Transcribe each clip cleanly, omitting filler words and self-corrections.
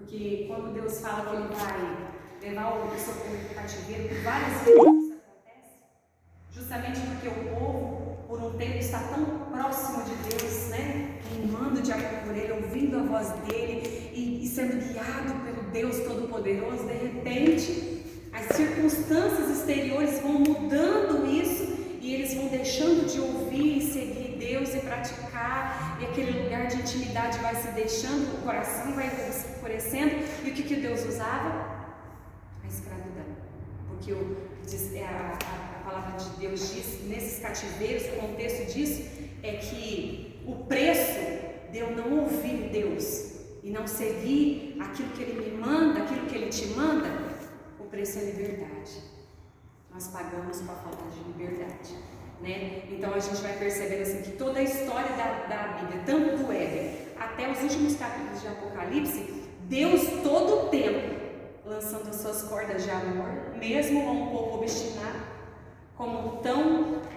Porque quando Deus fala que Ele vai levar uma pessoa para o cativeiro, por várias vezes isso acontece, justamente porque o povo, por um tempo, está tão próximo de Deus, né? Queimando de amor por Ele, ouvindo a voz dEle e sendo guiado pelo Deus Todo-Poderoso. De repente, as circunstâncias exteriores vão mudando isso e eles vão deixando de ouvir e seguir Deus e praticar, e aquele lugar de intimidade vai se deixando, o coração vai se enfurecendo. E o que Deus usava? A escravidão. Porque a palavra de Deus diz, nesses cativeiros, o contexto disso é que o preço de eu não ouvir Deus e não seguir aquilo que Ele me manda, aquilo que Ele te manda, o preço é liberdade. Nós pagamos com a falta de liberdade, né? Então a gente vai percebendo assim, que toda a história da Bíblia, tanto do Éden até os últimos capítulos de Apocalipse, Deus todo o tempo lançando as suas cordas de amor, mesmo a um povo obstinado, como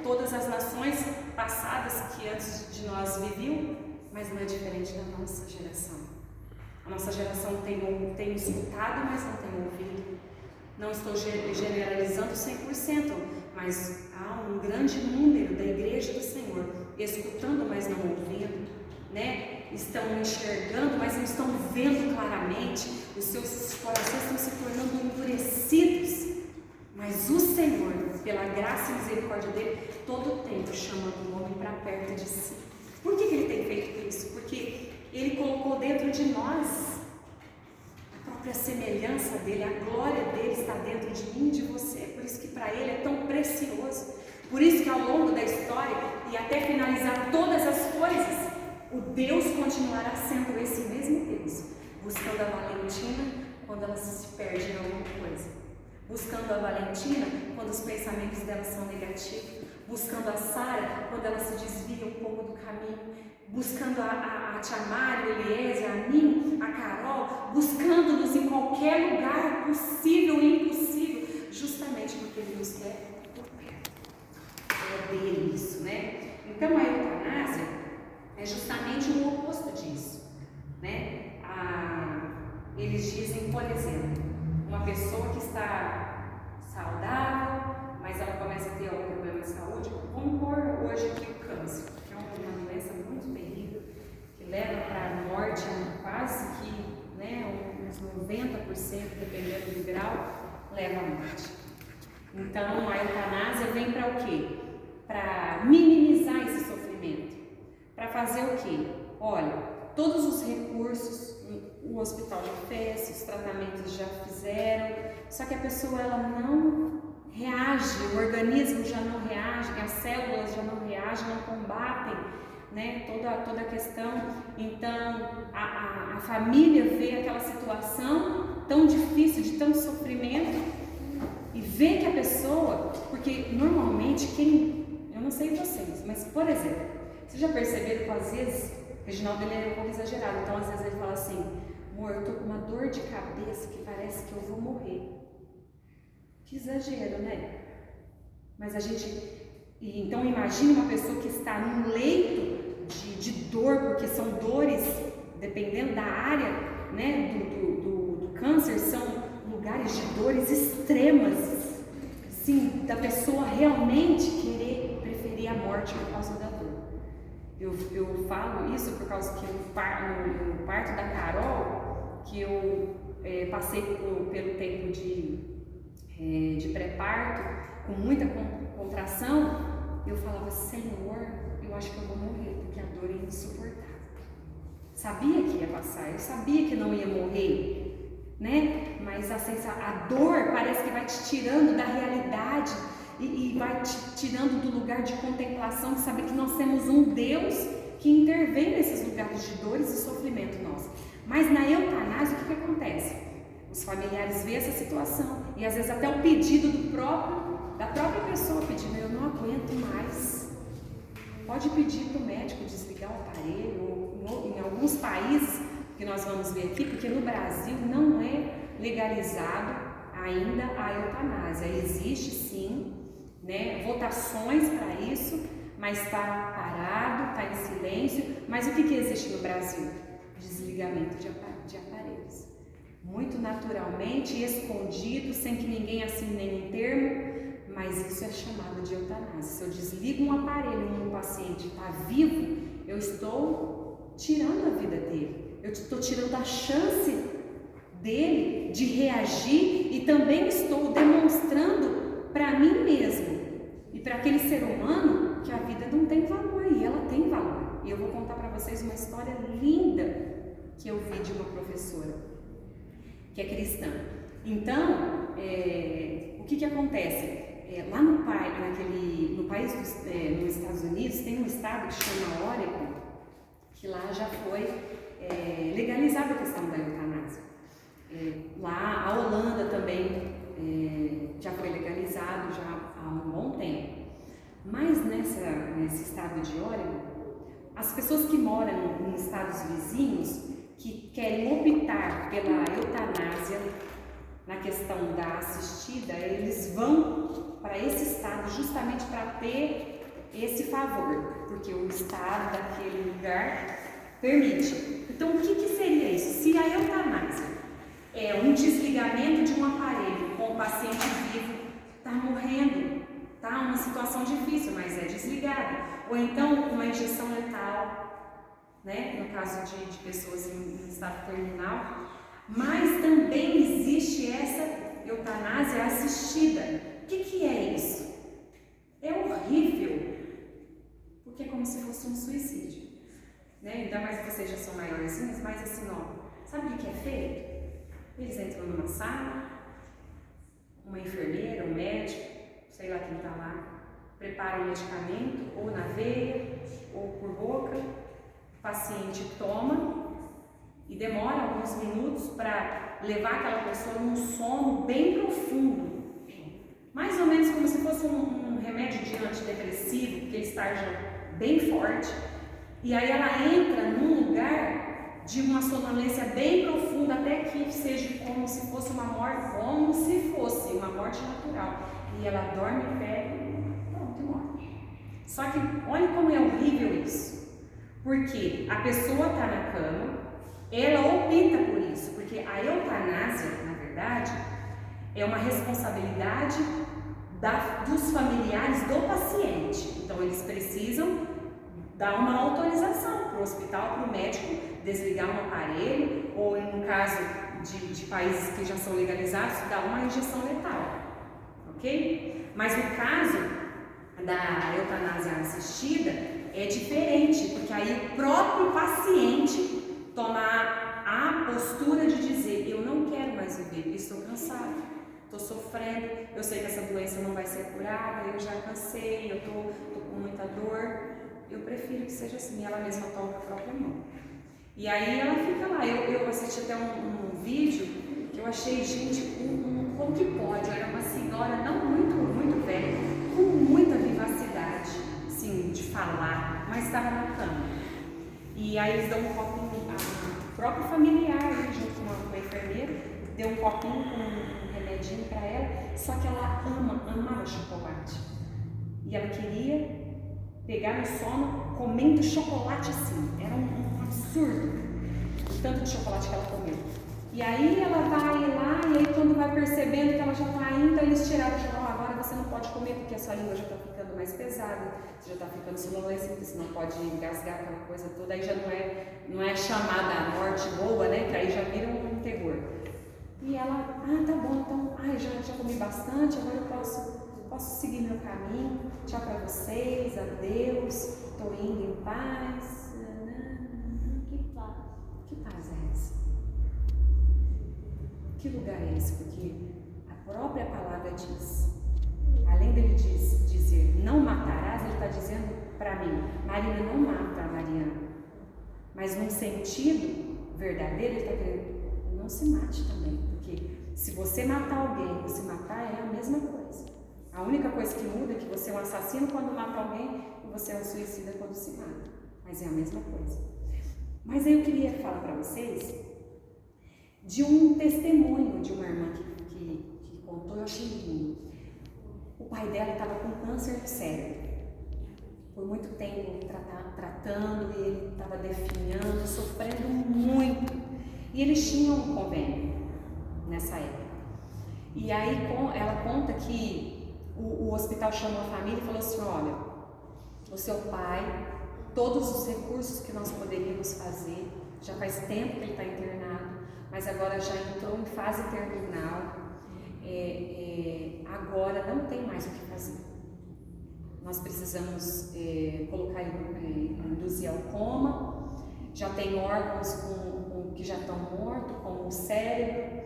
todas as nações passadas que antes de nós viviam, mas não é diferente da nossa geração. A nossa geração tem escutado, mas não tem ouvido. Não estou generalizando 100%, mas há um grande número da igreja do Senhor escutando, mas não ouvindo, né? Estão enxergando, mas não estão vendo claramente. Os seus corações estão se tornando endurecidos. Mas o Senhor, pela graça e misericórdia dele, todo o tempo chamando o homem para perto de si. Por que Ele tem feito isso? Porque Ele colocou dentro de nós a própria semelhança dele, a glória dele está dentro de mim e de você. Por isso que para Ele é tão precioso. Por isso que ao longo da história e até finalizar todas as coisas, o Deus continuará sendo esse mesmo Deus, buscando a Valentina quando ela se perde em alguma coisa, buscando a Valentina quando os pensamentos dela são negativos, buscando a Sara quando ela se desvia um pouco do caminho, buscando a Tia Mari, o Eliezer, a mim, a Carol, buscando-nos em qualquer lugar possível e impossível, justamente porque Ele nos quer por perto. É dele isso, né? Então a eutanásia é justamente o oposto disso, né? Eles dizem, por exemplo, uma pessoa que está saudável, mas ela começa a ter algum problema de saúde. Vamos pôr hoje aqui o câncer, que é uma doença muito terrível, que leva para a morte quase que, né, uns 90%, dependendo do grau, leva à morte. Então a eutanásia vem para o quê? Para minimizar esse sofrimento. Para fazer o quê? Olha, todos os recursos o hospital já fez, os tratamentos já fizeram, só que a pessoa ela não reage, o organismo já não reage, as células já não reagem, não combatem, né, toda a questão. Então a família vê aquela situação tão difícil, de tanto sofrimento, e vê que a pessoa, porque normalmente eu não sei vocês, mas por exemplo, vocês já perceberam que às vezes, o Reginaldo ele é um pouco exagerado, então às vezes ele fala assim, amor, eu tô com uma dor de cabeça que parece que eu vou morrer. Que exagero, né? Mas a gente, então imagine uma pessoa que está num leito de dor, porque são dores, dependendo da área, né, do câncer, são lugares de dores extremas, sim, da pessoa realmente preferir a morte por causa da dor. Eu falo isso por causa que no parto da Carol, que eu passei pelo tempo de pré-parto, com muita contração, eu falava, Senhor, eu acho que eu vou morrer, porque a dor é insuportável. Sabia que ia passar, eu sabia que não ia morrer, né? Mas a dor parece que vai te tirando da realidade e vai te tirando do lugar de contemplação, de saber que nós temos um Deus que intervém nesses lugares de dores e sofrimento nosso. Mas na eutanásia, o que acontece? Os familiares veem essa situação e às vezes até o pedido da própria pessoa pedindo, eu não aguento mais. Pode pedir para o médico desligar o aparelho, ou em alguns países que nós vamos ver aqui, porque no Brasil não é legalizado ainda a eutanásia. Existe sim, né, votações para isso, mas está parado, está em silêncio. Mas o que existe no Brasil? Desligamento de aparelhos. muito naturalmente, escondido, sem que ninguém assine nenhum termo, mas isso é chamado de eutanásia. Se eu desligo um aparelho e um paciente está vivo, eu estou tirando a vida dele, eu estou tirando a chance dele de reagir e também estou demonstrando para mim mesmo e para aquele ser humano que a vida não tem valor e ela tem valor. E eu vou contar para vocês uma história linda que eu vi de uma professora que é cristã. Então, o que acontece? Lá no país nos Estados Unidos, tem um estado que chama Oregon, que lá já foi legalizada a questão da eutanásia. Lá a Holanda também já foi legalizado já há um bom tempo. Mas nesse estado de Oregon, as pessoas que moram em estados vizinhos que querem optar pela eutanásia na questão da assistida, eles vão para esse estado justamente para ter esse favor, porque o estado daquele lugar permite. Então, o que seria isso? Se a eutanásia é um desligamento de um aparelho com o paciente vivo, está morrendo, está uma situação difícil, mas é desligada. Ou então, uma injeção letal, né? No caso de pessoas em estado terminal. Mas também existe essa eutanásia assistida. O que é isso? É horrível, porque é como se fosse um suicídio, né? Ainda mais que vocês já são maiorzinhos, mas assim, sabe o que é feito? Eles entram numa sala, uma enfermeira, um médico, sei lá quem está lá, prepara o medicamento, ou na veia, ou por boca, o paciente toma e demora alguns minutos para levar aquela pessoa num sono bem profundo. Mais ou menos como se fosse um remédio de antidepressivo, que ele estarja bem forte, e aí ela entra num lugar de uma sonolência bem profunda, até que seja como se fosse uma morte, natural. E ela dorme em pé e pronto, morre. Só que olha como é horrível isso, porque a pessoa está na cama, ela opta por isso, porque a eutanásia, na verdade, é uma responsabilidade dos familiares do paciente. Então, eles precisam dar uma autorização para o hospital, para o médico desligar um aparelho, ou no caso de países que já são legalizados, dar uma injeção letal, ok? Mas no caso da eutanásia assistida é diferente, porque aí o próprio paciente toma a postura de dizer: eu não quero mais viver, estou cansado, estou sofrendo, eu sei que essa doença não vai ser curada, eu já cansei, eu estou com muita dor, eu prefiro que seja assim. Ela mesma toma com a própria mão. E aí ela fica lá. Eu assisti até um vídeo que eu achei, gente, como que pode? Era uma senhora não muito velha, com muita vivacidade, assim, de falar, mas estava na cama. E aí eles dão um copinho, a própria familiar, junto com uma enfermeira, deu um copinho com um remedinho para ela, só que ela amava chocolate. E ela queria pegar no sono comendo chocolate assim. Era um absurdo o tanto de chocolate que ela comeu. E aí ela vai lá, e aí quando vai percebendo que ela já está indo, eles tiraram o chocolate. Agora você não pode comer porque a sua língua já está ficando mais pesada, você já está ficando sonolência, porque você não pode engasgar aquela coisa toda. Aí já não é chamada a morte boa, né? Que aí já vira um terror. E ela, tá bom, então, já comi bastante, agora eu posso seguir meu caminho. Tchau para vocês, adeus, estou indo em paz. Que paz. Que paz é essa? Que lugar é esse? Porque a própria palavra diz, além dele dizer não matarás, ele está dizendo para mim: Marina, não mata a Mariana. Mas num sentido verdadeiro, ele está querendo: não se mate também, porque se você matar alguém, você matar é a mesma coisa. A única coisa que muda é que você é um assassino quando mata alguém e você é um suicida quando se mata. Mas é a mesma coisa. Mas aí eu queria falar para vocês de um testemunho de uma irmã que contou, eu achei lindo. O pai dela estava com câncer de cérebro. Por muito tempo tratando, e ele estava definhando, sofrendo muito. E eles tinham um convênio. nessa época. E aí ela conta que o hospital chamou a família e falou assim: olha, o seu pai, todos os recursos que nós poderíamos fazer, já faz tempo que ele está internado, mas agora já entrou em fase terminal, agora não tem mais o que fazer. Nós precisamos colocar ele, induzir ao coma, já tem órgãos que já estão mortos, como o cérebro,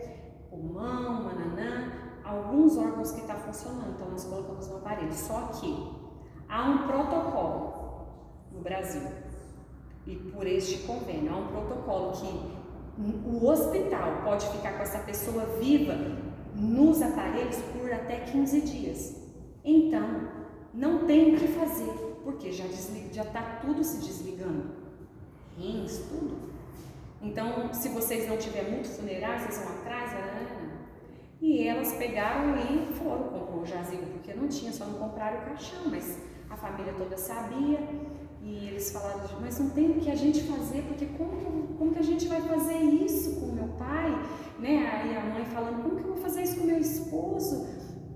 pulmão, mananã, alguns órgãos que estão funcionando, então nós colocamos no aparelho. Só que há um protocolo no Brasil, e por este convênio, há um protocolo que o hospital pode ficar com essa pessoa viva nos aparelhos por até 15 dias. Então, não tem o que fazer, porque já está tudo se desligando, rins, tudo. Então, se vocês não tiverem muito funerário, vocês vão atrás, e elas pegaram e foram, comprou o jazigo, porque não tinha, só não compraram o caixão, mas a família toda sabia, e eles falaram, mas não tem o que a gente fazer, porque como que a gente vai fazer isso com o meu pai, né? Aí a mãe falando, como que eu vou fazer isso com o meu esposo?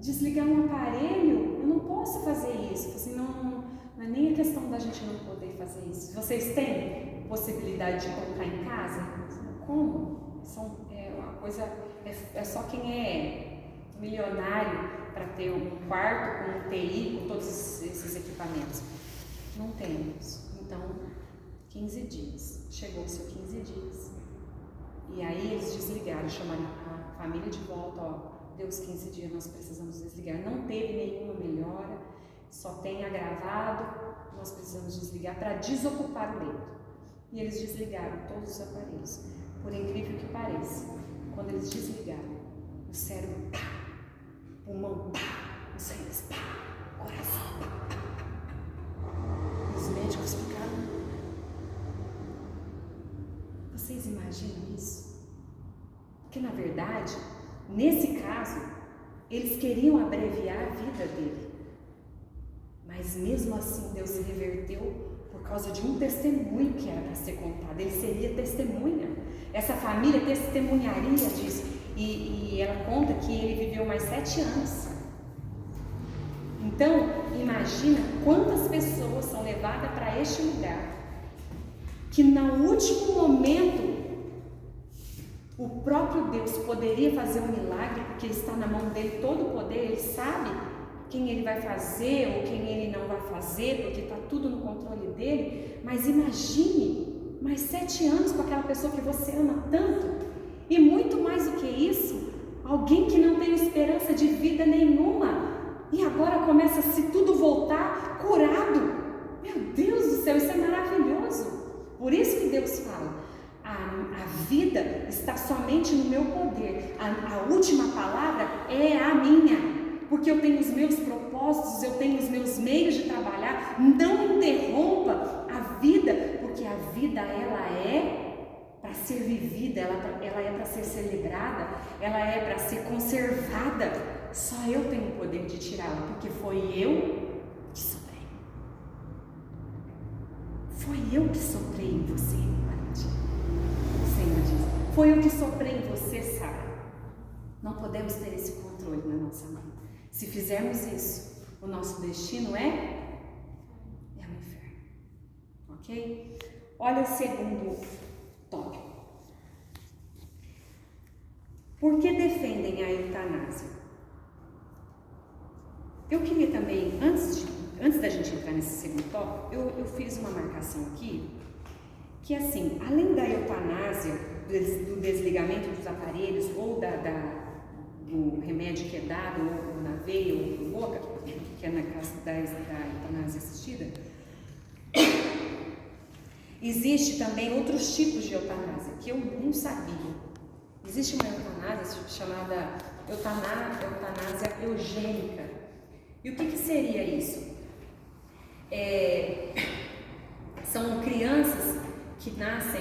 Desligar um aparelho? Eu não posso fazer isso. Assim, não é nem a questão da gente não poder fazer isso. Vocês têm possibilidade de colocar em casa? Como? Uma coisa, é só quem é milionário para ter um quarto com um TI, com todos esses equipamentos. Não temos. Então, 15 dias. Chegou o seu 15 dias. E aí eles desligaram, chamaram a família de volta, ó. Deu os 15 dias, nós precisamos desligar. Não teve nenhuma melhora, só tem agravado, nós precisamos desligar para desocupar o leito. E eles desligaram todos os aparelhos. Por incrível que pareça, quando eles desligaram, o cérebro, pá, pulmão, pá, os rins, pá, coração, pá, pá, pá. Os médicos ficaram... Vocês imaginam isso? Porque na verdade, nesse caso, eles queriam abreviar a vida dele. Mas mesmo assim, Deus se reverteu por causa de um testemunho que era para ser contado. Ele seria testemunha. Essa família testemunharia disso. E ela conta que ele viveu mais 7 anos. Então, imagina quantas pessoas são levadas para este lugar, que no último momento o próprio Deus poderia fazer um milagre, porque está na mão dele todo o poder, ele sabe quem ele vai fazer ou quem ele não vai fazer, porque está tudo no controle dele. Mas imagine mais 7 anos com aquela pessoa que você ama tanto, e muito mais do que isso, alguém que não tem esperança de vida nenhuma, e agora começa a se tudo voltar curado. Meu Deus do céu, isso é maravilhoso. Por isso que Deus fala, a vida está somente no meu poder, a última palavra é a minha, porque eu tenho os meus propósitos, eu tenho os meus meios de trabalhar. Não interrompa a vida, porque a vida ela é para ser vivida, ela é para ser celebrada, ela é para ser conservada. Só eu tenho o poder de tirá-la, porque foi eu que soprei. Foi eu que soprei em você, o Senhor diz. Foi eu que soprei em você, Sara. Não podemos ter esse controle na nossa mão. Se fizermos isso, o nosso destino é o inferno. Ok? Olha o segundo tópico. Por que defendem a eutanásia? Eu queria também, antes da gente entrar nesse segundo tópico, eu fiz uma marcação aqui, que assim, além da eutanásia, do desligamento dos aparelhos, ou do remédio que é dado, ou na veia, ou na boca, que é na caso da eutanásia assistida, existe também outros tipos de eutanásia, que eu não sabia. Existe uma eutanásia chamada eutanásia eugênica. E o que seria isso? São crianças que nascem,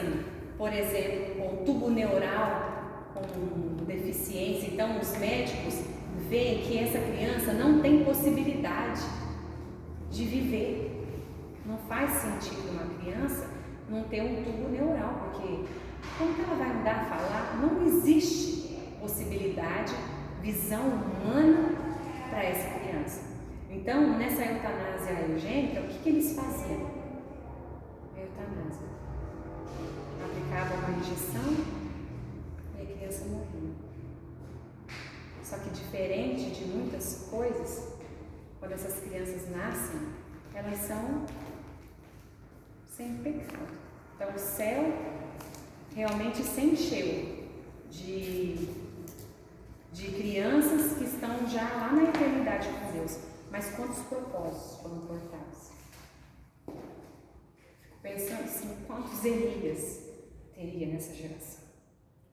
por exemplo, com tubo neural, com deficiência. Então, os médicos veem que essa criança não tem possibilidade de viver. Não faz sentido uma criança não ter um tubo neural, porque como que ela vai andar, falar? Não existe possibilidade nessa eutanásia eugênica, o que eles faziam? A eutanásia. Aplicavam uma injeção e a criança morria. Só que diferente de muitas coisas, quando essas crianças nascem, elas são sem pecado. Então o céu realmente se encheu de crianças que estão já lá na eternidade com Deus. Mas quantos propósitos foram cortados? Fico pensando assim, quantos Elias teria nessa geração?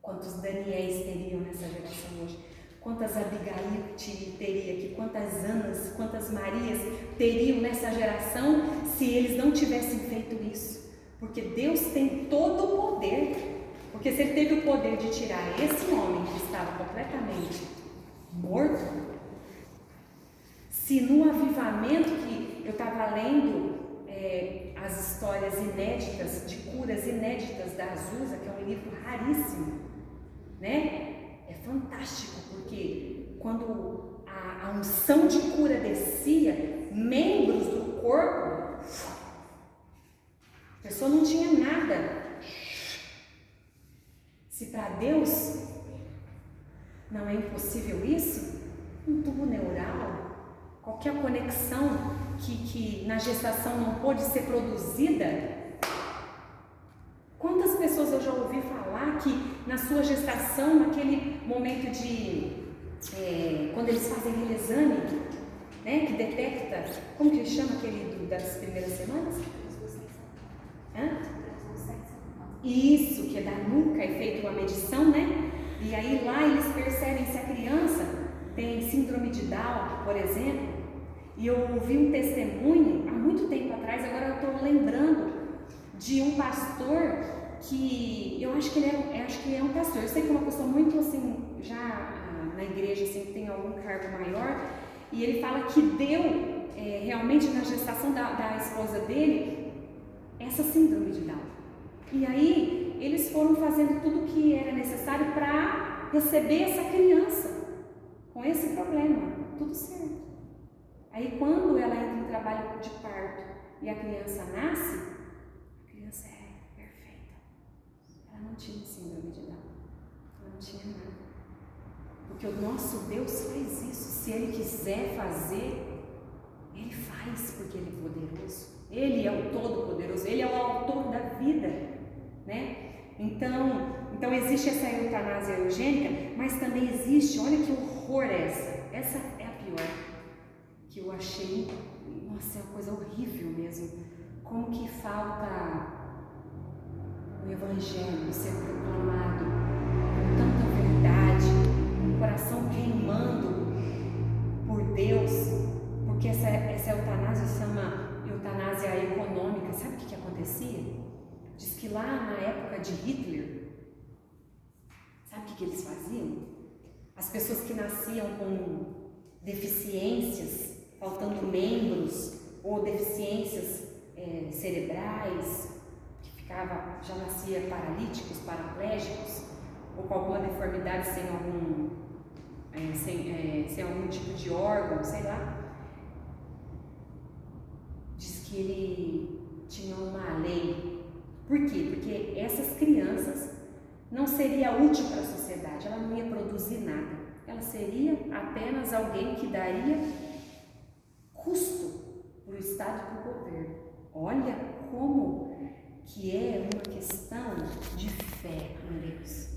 Quantos Daniéis teriam nessa geração hoje? Quantas Abigail teria aqui? Quantas Anas, quantas Marias teriam nessa geração se eles não tivessem feito isso? Porque Deus tem todo o poder. Porque se Ele teve o poder de tirar esse homem que estava completamente morto, se no avivamento que eu estava lendo as histórias inéditas, de curas inéditas da Azusa, que é um livro raríssimo, né? É fantástico, porque quando a unção de cura descia, membros do corpo, a pessoa não tinha nada. Se para Deus não é impossível isso, um tubo neural, qualquer conexão que na gestação não pôde ser produzida. Quantas pessoas eu já ouvi falar que na sua gestação, naquele momento de quando eles fazem aquele exame, né, que detecta, como que ele chama aquele das primeiras semanas? Isso, que é da nuca, é feita uma medição, né? E aí lá eles percebem se a criança tem síndrome de Down, por exemplo. E eu ouvi um testemunho há muito tempo atrás, agora eu estou lembrando de um pastor que eu acho que ele é um pastor. Eu sei que é uma pessoa muito assim, já na igreja assim, tem algum cargo maior. E ele fala que deu realmente na gestação da esposa dele essa síndrome de Down. E aí eles foram fazendo tudo o que era necessário para receber essa criança com esse problema, tudo certo. Aí quando ela entra em trabalho de parto e a criança nasce, a criança é perfeita. Ela não tinha síndrome de Down, ela não tinha nada. Porque o nosso Deus faz isso. Se Ele quiser fazer, Ele faz, porque Ele é poderoso. Ele é o Todo-Poderoso, Ele é o autor da vida. Né? Então existe essa eutanásia eugênica, mas também existe, olha que horror essa é a pior, que eu achei, nossa, é uma coisa horrível mesmo, como que falta o evangelho ser proclamado com tanta verdade, um coração queimando por Deus, porque essa eutanásia se chama eutanásia econômica. Sabe o que acontecia? Diz que lá na época de Hitler, sabe o que eles faziam? As pessoas que nasciam com deficiências, faltando membros, ou deficiências cerebrais, que já nascia paralíticos, paraplégicos, ou com alguma deformidade sem algum tipo de órgão, sei lá. Diz que ele tinha uma lei. Por quê? Porque essas crianças não seria útil para a sociedade, ela não ia produzir nada. Ela seria apenas alguém que daria custo para o Estado e para o governo. Olha como que é uma questão de fé em Deus.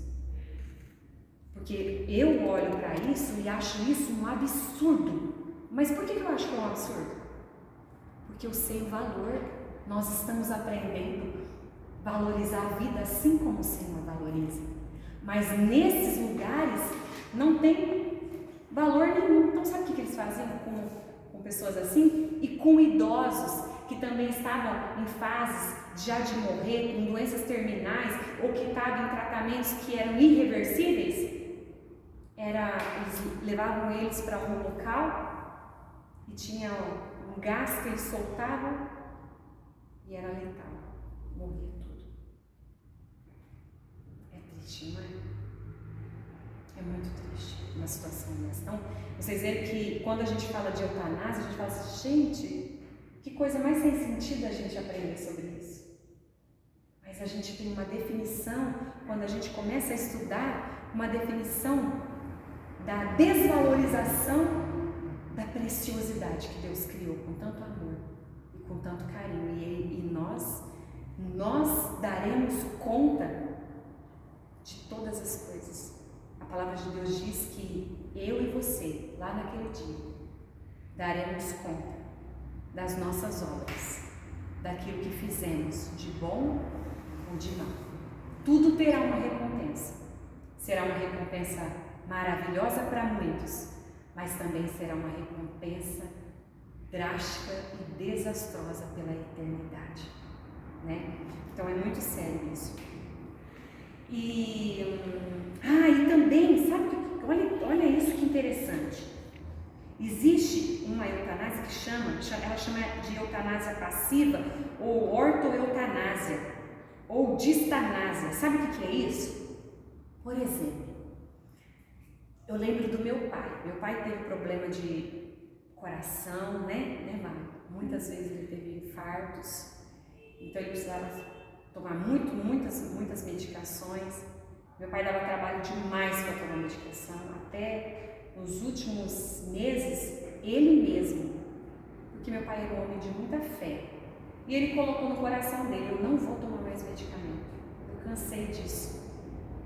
Porque eu olho para isso e acho isso um absurdo. Mas por que eu acho que é um absurdo? Porque eu sei o valor. Nós estamos aprendendo valorizar a vida assim como o Senhor valoriza. Mas nesses lugares não tem valor nenhum. Então sabe o que eles faziam com pessoas assim? E com idosos que também estavam em fases já de morrer, com doenças terminais, ou que estavam em tratamentos que eram irreversíveis. Eles levavam eles para um local e tinha um gás que eles soltavam e era letal, morria tudo. É triste, não é? É muito triste uma situação dessa. Então, vocês veem que quando a gente fala de eutanásia, a gente fala assim, gente, que coisa mais sem sentido a gente aprender sobre isso. Mas a gente tem uma definição, quando a gente começa a estudar, uma definição da desvalorização da preciosidade que Deus criou com tanto amor e com tanto carinho. E nós daremos conta de todas as coisas. A palavra de Deus diz que eu e você, lá naquele dia, daremos conta das nossas obras, daquilo que fizemos de bom ou de mal. Tudo terá uma recompensa. Será uma recompensa maravilhosa para muitos, mas também será uma recompensa drástica e desastrosa pela eternidade, né? Então é muito sério isso. E também, sabe, olha isso que interessante. Existe uma eutanásia que ela chama de eutanásia passiva ou ortoeutanásia ou distanásia. Sabe o que é isso? Por exemplo, eu lembro do meu pai. Meu pai teve problema de coração, né, Mário? Muitas vezes ele teve infartos, então ele precisava tomar muitas medicações. Meu pai dava trabalho demais para tomar medicação, até nos últimos meses, ele mesmo, porque meu pai era um homem de muita fé, e ele colocou no coração dele, eu não vou tomar mais medicamento, eu cansei disso,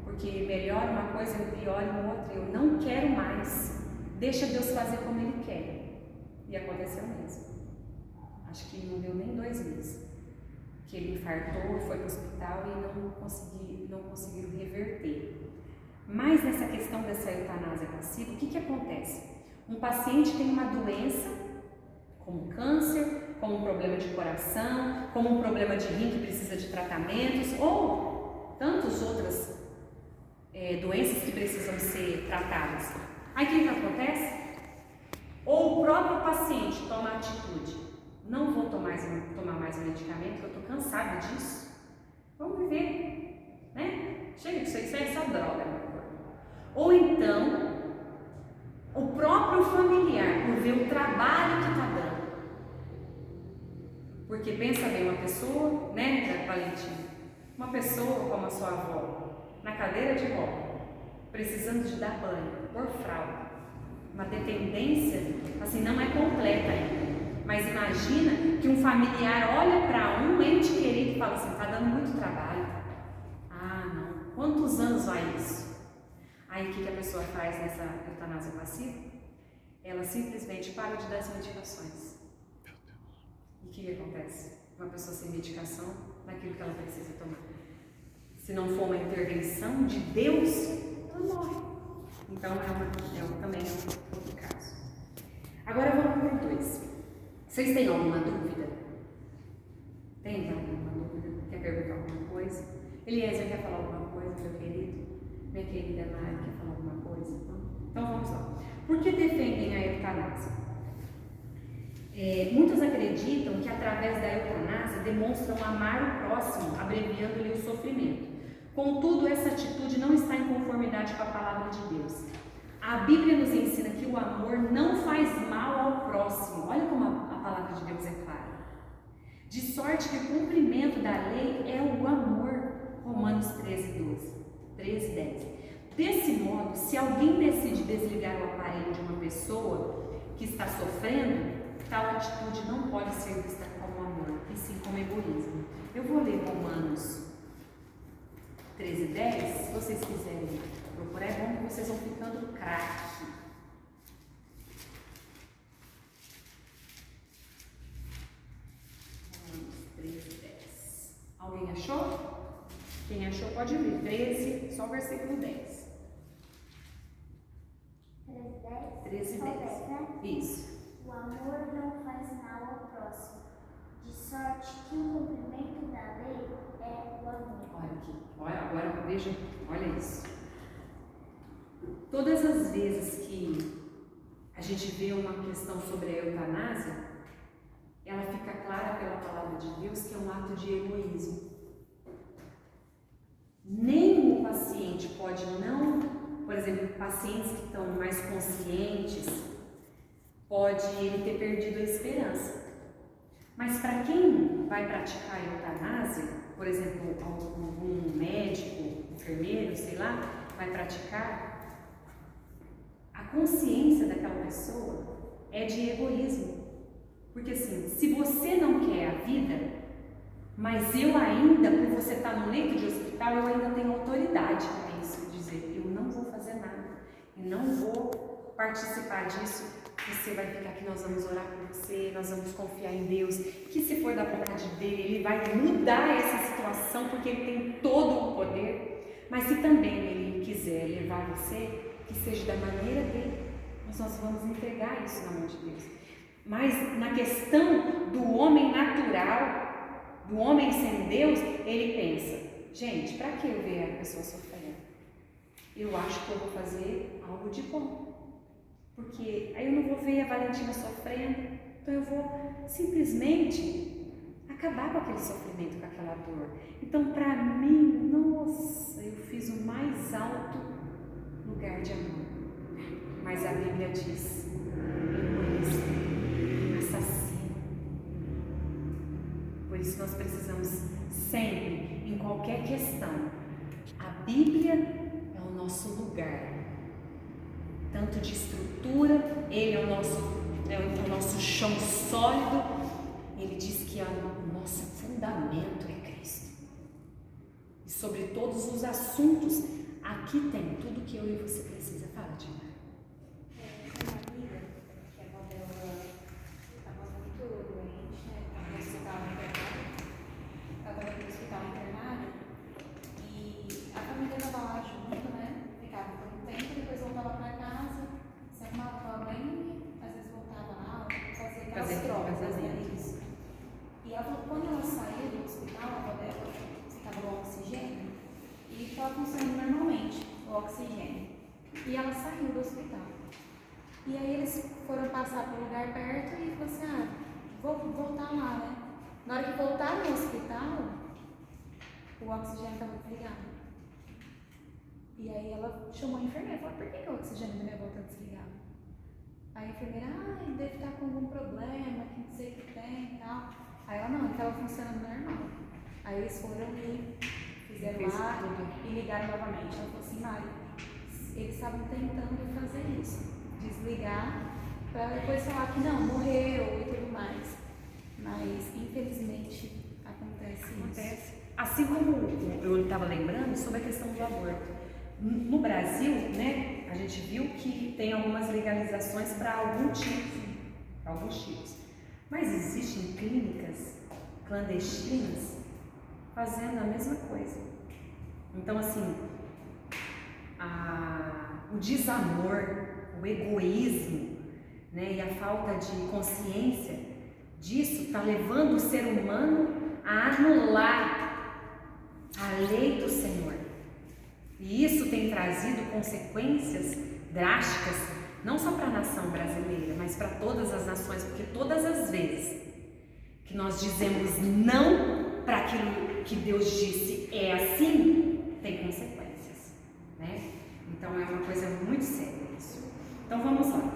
porque melhora uma coisa e pior em outra, eu não quero mais, deixa Deus fazer como Ele quer. E aconteceu mesmo. Acho que não deu nem 2 meses que ele infartou, foi para o hospital e não conseguiram reverter. Mas nessa questão dessa eutanásia passiva, o que acontece? Um paciente tem uma doença, como câncer, como um problema de coração, como um problema de rim que precisa de tratamentos, ou tantas outras doenças que precisam ser tratadas. Aí o que acontece? Ou o próprio paciente toma a atitude, não vou tomar mais medicamento, eu estou cansado disso, vamos viver, né? Chega disso, isso é só droga. Ou então, o próprio familiar, por ver o trabalho que está dando. Porque pensa bem, uma pessoa, né, Valentina? Uma pessoa como a sua avó, na cadeira de roda, precisando de dar banho, por fralda, uma dependência, assim, não é completa ainda. Mas imagina que um familiar olha para um ente querido e fala assim, está dando muito trabalho. Ah, não. Quantos anos vai isso? Aí o que a pessoa faz nessa eutanásia passiva? Ela simplesmente para de dar as medicações. E o que acontece? Uma pessoa sem medicação, naquilo que ela precisa tomar. Se não for uma intervenção de Deus, ela morre. Então também é um outro caso. Agora vamos para o 2. Vocês têm alguma dúvida? Tem alguma dúvida? Quer perguntar alguma coisa? Eliezer quer falar alguma coisa, meu querido? Minha querida Mari quer falar alguma coisa? Então vamos lá. Por que defendem a eutanásia? Muitos acreditam que através da eutanásia demonstram amar o próximo, abreviando-lhe o sofrimento. Contudo, essa atitude não está em conformidade com a palavra de Deus. A Bíblia nos ensina que o amor não faz mal ao próximo. Olha como a palavra de Deus é clara. De sorte que o cumprimento da lei é o amor. Romanos 13:10. Desse modo, se alguém decide desligar o aparelho de uma pessoa que está sofrendo, tal atitude não pode ser vista como amor, e sim como egoísmo. Eu vou ler Romanos 13:10, se vocês quiserem procurar, é bom que vocês vão ficando craque. Romanos 13:10. Alguém achou? Quem achou pode ler. 13, só o versículo 10. 13:10. Isso. O amor não faz mal ao próximo, de sorte que o cumprimento da lei é o amor. Olha aqui, agora veja, olha isso. Todas as vezes que a gente vê uma questão sobre a eutanásia, ela fica clara pela palavra de Deus que é um ato de egoísmo. Nem o paciente pode não, por exemplo, pacientes que estão mais conscientes, pode ele ter perdido a esperança. Mas para quem vai praticar a eutanásia, por exemplo, algum médico, enfermeiro, sei lá, vai praticar, a consciência daquela pessoa é de egoísmo. Porque assim, se você não quer a vida, mas eu ainda, por você estar no leito de hospital, eu ainda tenho autoridade para isso, dizer, eu não vou fazer nada, eu não vou participar disso, você vai ficar aqui, nós vamos orar por você, nós vamos confiar em Deus, que se for da vontade dele, ele vai mudar essa situação, porque ele tem todo o poder. Mas se também ele quiser levar você, que seja da maneira dele, nós vamos entregar isso na mão de Deus. Mas na questão do homem natural, do homem sem Deus, ele pensa, gente, para que eu ver a pessoa sofrendo? Eu acho que eu vou fazer algo de bom. Porque aí eu não vou ver a Valentina sofrendo, então eu vou simplesmente acabar com aquele sofrimento, com aquela dor. Então, para mim, nossa, eu fiz o mais alto lugar de amor. Mas a Bíblia diz, egoísta, assassino. Por isso nós precisamos sempre, em qualquer questão, a Bíblia é o nosso lugar. Tanto de estrutura, ele é o nosso chão sólido, ele diz que o nosso fundamento é Cristo. E sobre todos os assuntos, aqui tem tudo que eu e você precisa. Fala, Tina. Uma amiga, que a avó dela estava muito doente, né? Estava no hospital internada. Ela estava no hospital internada e a família estava lá junto, né? Ficava por um tempo, depois voltava para casa, se arrumava para banho, às vezes voltava lá, fazia aquelas trocas, né? Isso. E quando ela saiu do hospital, a avó dela ficava no oxigênio e estava funcionando normalmente o oxigênio. E ela saiu do hospital. E aí eles foram passar por um lugar perto e falou assim, vou voltar lá, né? Na hora que voltaram no hospital, o oxigênio estava desligado. E aí ela chamou a enfermeira e falou, por que o oxigênio da minha avó está desligado? Aí a enfermeira, deve estar com algum problema, que não sei o que tem e tal. Aí ela, não, ele estava funcionando normal. Aí eles foram e fizeram lá e ligaram novamente. Ela falou assim, Mari, eles estavam tentando fazer isso, desligar, para depois falar que não, morreu e tudo mais. Mas, infelizmente, acontece isso. Assim como eu estava lembrando sobre a questão do aborto. No Brasil, né, a gente viu que tem algumas legalizações para alguns tipos. Mas existem clínicas clandestinas fazendo a mesma coisa. Então, assim, o desamor, o egoísmo, né, e a falta de consciência disso está levando o ser humano a anular a lei do Senhor. E isso tem trazido consequências drásticas, não só para a nação brasileira, mas para todas as nações, porque todas as vezes que nós dizemos não para aquilo que Deus disse é assim, tem consequências, né? Então é uma coisa muito séria isso. Então vamos lá.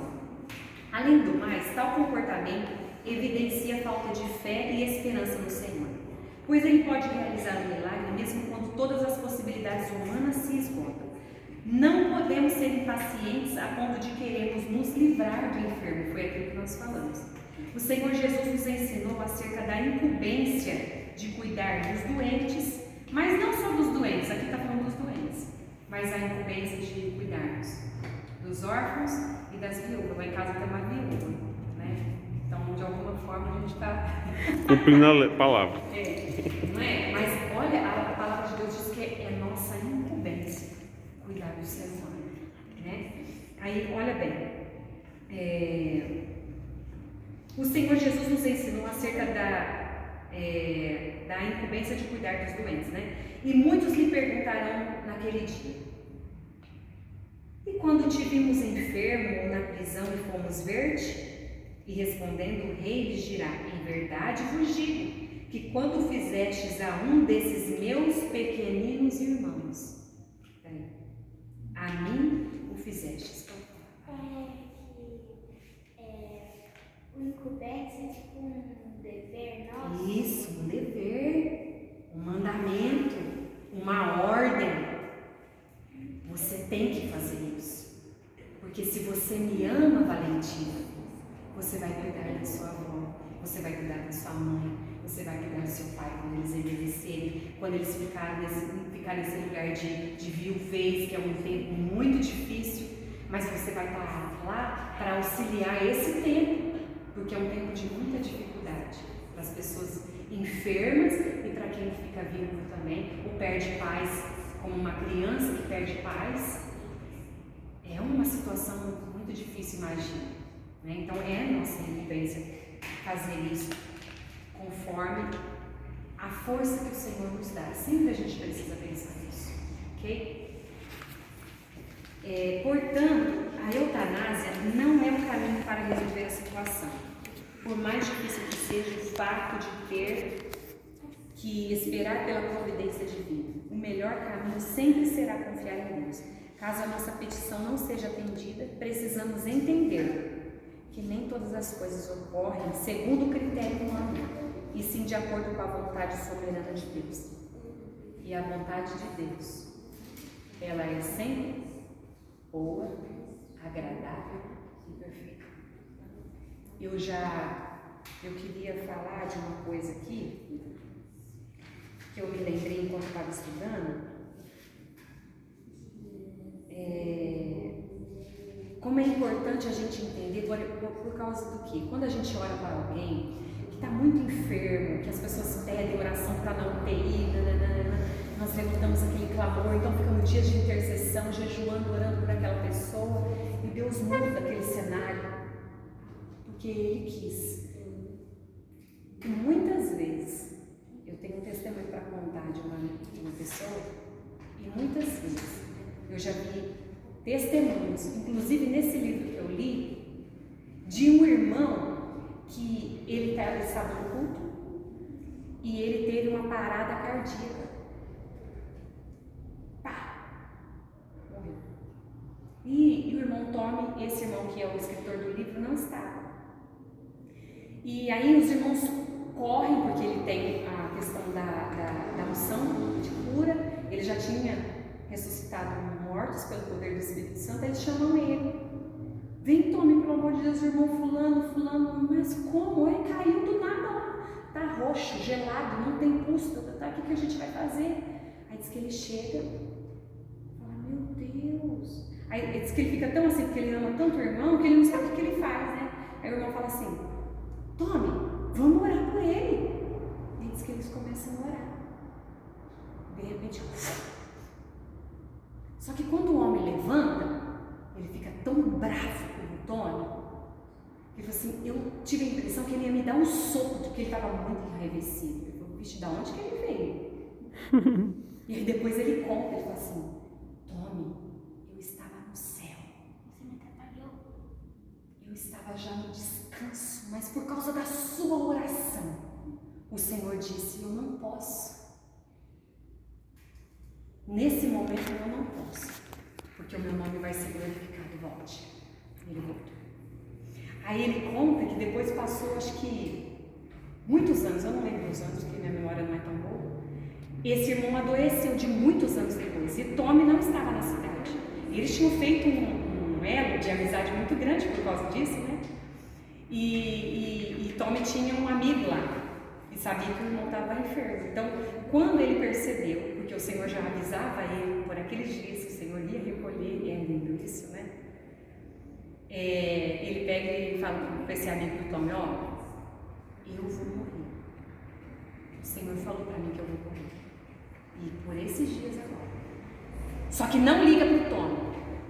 Além do mais, tal comportamento evidencia falta de fé e esperança no Senhor, pois ele pode realizar o milagre mesmo quando todas as possibilidades humanas se esgotam. Não podemos ser impacientes a ponto de querermos nos livrar do enfermo, foi aquilo que nós falamos. O Senhor Jesus nos ensinou acerca da incumbência de cuidar dos doentes, mas não só dos doentes, aqui está falando dos doentes, mas a incumbência de cuidarmos dos órfãos e das viúvas. Lá em casa tem uma viúva, né? Então, de alguma forma, a gente está cumprindo a palavra. Não é? Mas olha, a palavra de Deus diz que é nossa incumbência cuidar do ser humano, né? Aí, olha bem, o Senhor Jesus nos ensinou acerca da incumbência de cuidar dos doentes, né? E muitos lhe perguntarão naquele dia: e quando te vimos enfermo ou na prisão e fomos ver-te? E respondendo o rei lhes dirá: em verdade vos digo, que quando fizestes a um desses meus pequeninos irmãos, a mim fazer isso. Porque se você me ama, Valentina, você vai cuidar da sua avó, você vai cuidar da sua mãe, você vai cuidar do seu pai quando eles envelhecerem, quando eles ficarem nesse lugar de viuvez, que é um tempo muito difícil, mas você vai estar lá para auxiliar esse tempo, porque é um tempo de muita dificuldade para as pessoas enfermas e para quem fica vivo também, ou perde pais, como uma criança que perde pais. É uma situação muito difícil, imagina. Né? Então é nossa incumbência fazer isso conforme a força que o Senhor nos dá. Sempre a gente precisa pensar nisso, ok? Portanto, a eutanásia não é um caminho para resolver a situação. Por mais difícil que seja o fato de ter que esperar pela providência divina, o melhor caminho sempre será confiar em Deus. Caso a nossa petição não seja atendida, precisamos entender que nem todas as coisas ocorrem segundo o critério humano, e sim de acordo com a vontade soberana de Deus. E a vontade de Deus, ela é sempre boa, agradável e perfeita. Eu queria falar de uma coisa aqui, que eu me lembrei enquanto estava estudando. Como é importante a gente entender, por causa do quê? Quando a gente ora para alguém que está muito enfermo, que as pessoas pedem oração, que está na UTI, nós levantamos aquele clamor, então ficamos dias de intercessão, jejuando, orando por aquela pessoa, e Deus muda aquele cenário, porque Ele quis. E muitas vezes, eu tenho um testemunho para contar de uma pessoa, e muitas vezes eu já vi testemunhos, inclusive nesse livro que eu li, de um irmão que ele estava no culto e ele teve uma parada cardíaca. Pá! Morreu. E o irmão Tommy, esse irmão que é o escritor do livro, não estava. E aí os irmãos correm, porque ele tem a questão da unção de cura, ele já tinha ressuscitado mortos pelo poder do Espírito Santo, eles chamam ele. Vem, Tommy, pelo amor de Deus, irmão fulano, mas como? Ele caiu do nada lá, tá roxo, gelado, não tem pulso, tá, o que a gente vai fazer? Aí diz que ele chega, fala, meu Deus. Aí diz que ele fica tão assim, porque ele ama tanto o irmão, que ele não sabe o que ele faz, né? Aí o irmão fala assim, Tommy, vamos orar por ele. E diz que eles começam a orar. De repente, só que quando o homem levanta, ele fica tão bravo com o Tony, que ele falou assim, eu tive a impressão que ele ia me dar um soco, porque ele estava muito enraivecido. Ele falou, vixe, da onde que ele veio? E aí depois ele conta, ele fala assim, Tony, eu estava no céu. Você me atrapalhou. Eu estava já no descanso, mas por causa da sua oração, o Senhor disse, eu não posso. Nesse momento eu não posso, porque o meu nome vai ser glorificado, volte. Ele voltou. Aí ele conta que depois passou, acho que muitos anos, eu não lembro dos anos, porque minha memória não é tão boa. Esse irmão adoeceu de muitos anos depois, e Tommy não estava na cidade. Eles tinham feito um elo de amizade muito grande por causa disso, né? E Tommy tinha um amigo lá, e sabia que o irmão estava enfermo. Então, quando ele percebeu, porque o Senhor já avisava ele por aqueles dias que o Senhor ia recolher, e é lindo isso, né? Ele pega e fala para esse amigo do Tommy, ó, eu vou morrer. O Senhor falou para mim que eu vou morrer. E por esses dias agora. Só que não liga para o Tommy.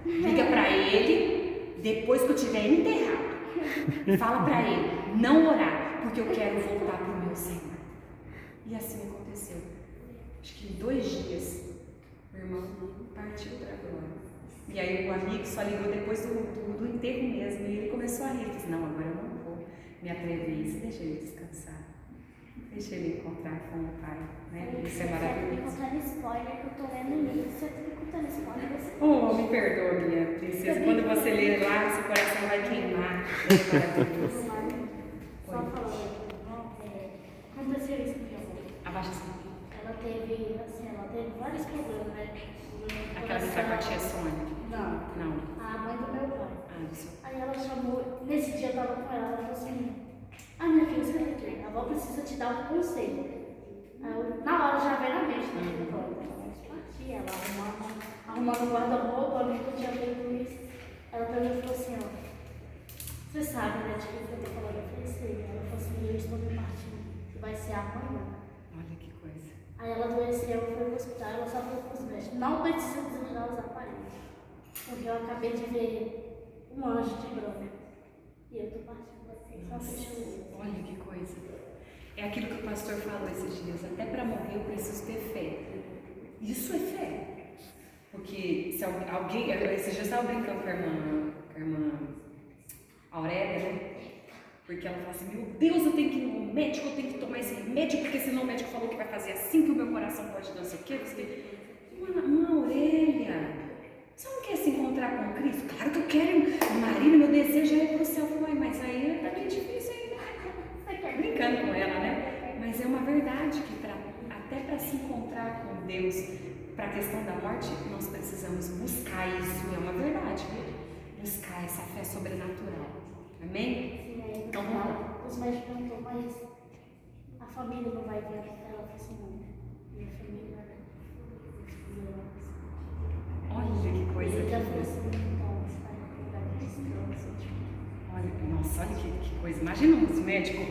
Liga para ele depois que eu tiver enterrado. Fala para ele não orar, porque eu quero voltar para o meu Senhor. E assim aconteceu. Acho que em 2 dias o irmão partiu para a glória. E aí o amigo só ligou depois do enterro mesmo. E ele começou a rir. Ele disse, não, agora eu não vou me atrever a isso. Deixa ele descansar. Deixa ele encontrar com o Pai. Né? Isso é maravilhoso. Você tá me contando spoiler que eu tô lendo o livro. Você tá me contando spoiler. Oh, me perdoa, minha princesa. Quando você ler lá, seu coração vai queimar. É maravilhoso. Só falando. Aconteceu isso com minha avó. Abaixa assim. Ela teve vários problemas, né? Aquela que vai com a tia Sônia. Não. eu tava com ela falou assim, minha filha, você aqui, a avó precisa te dar um conselho. Aí eu, na hora já veio na mente, né? Vamos partir, ela arrumando o guarda-roupa, a amiga tinha feito isso. Ela pegou e falou assim, você sabe, né, de que eu tô falando? Eu falei, sei. Ela falou assim, eu estou me partindo, que vai ser amanhã. Olha que coisa. Aí ela adoeceu, foi pro hospital, ela só falou para os médicos, não precisa desligar os aparelhos. Porque eu acabei de ver um anjo de branco. E eu tô partindo daqui, só fechou. Olha que coisa. É aquilo que o pastor falou esses dias, até para morrer eu preciso ter fé. Isso é fé. Porque se alguém, esses dias eu estava brincando com a irmã Aurélia, né? Porque ela fala assim, meu Deus, eu tenho que ir no médico, eu tenho que tomar esse remédio, porque senão o médico falou que vai fazer assim, que o meu coração pode não sei o quê. Uma Aurélia, você não quer se encontrar com Cristo? Claro que eu quero, marido, meu desejo é ir para o céu. Eu falei, mas aí tá bem difícil ainda. Você quer brincando com ela, né? Mas é uma verdade que até para se encontrar com Deus, para a questão da morte, nós precisamos buscar isso, é uma verdade, buscar essa fé sobrenatural. Amém? Sim, aí Então, os médicos perguntou, mas a família não vai ver ela? Ela falou assim, não, minha família vai ver. Olha que coisa. Ele já falou assim, então, você vai cuidar de descanso, tipo. Olha, nossa, olha que coisa. Imagina uns médicos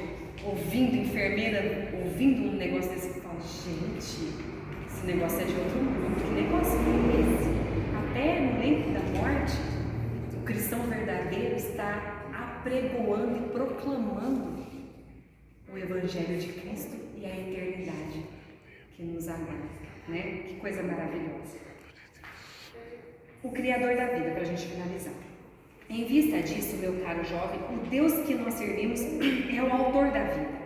ouvindo, enfermeira, ouvindo um negócio desse e falam, gente, esse negócio é de outro mundo, que negócio é esse? Até no leito da morte, o cristão verdadeiro está apregoando e proclamando o Evangelho de Cristo e a eternidade que nos aguarda, né? Que coisa maravilhosa. O Criador da vida, para a gente finalizar. Em vista disso, meu caro jovem, o Deus que nós servimos é o autor da vida.